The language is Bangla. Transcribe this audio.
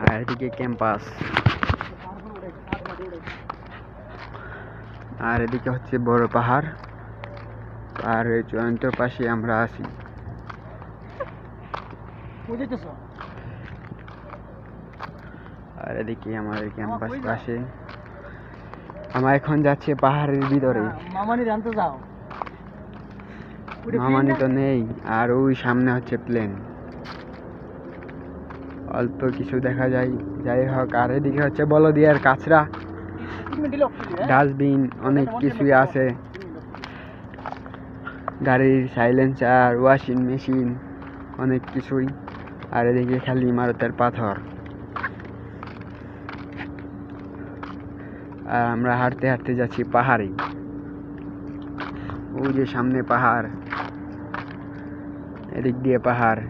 আর এদিকে ক্যাম্পাস, আর এদিকে হচ্ছে বড় পাহাড়, আর এই চূড়ান্তের পাশে আমরা আছি। আর এদিকে আমাদের ক্যাম্পাস পাশে। আমরা এখন যাচ্ছি পাহাড়ের ভিতরে। মামানি তো নেই, আর ওই সামনে হচ্ছে প্লেন, অল্প কিছু দেখা যায়। যাই হোক, আর এদিকে হচ্ছে বলদিয়ার কাছড়া, ডাস্টবিন, অনেক কিছুই আছে, গাড়ির সাইলেন্সার, ওয়াশিং মেশিন, অনেক কিছুই। আর এদিকে খালি ইমারতের পাথর। আর আমরা হাঁটতে হাঁটতে যাচ্ছি পাহাড়ে। ওই যে সামনে পাহাড়, এদিক দিয়ে পাহাড়।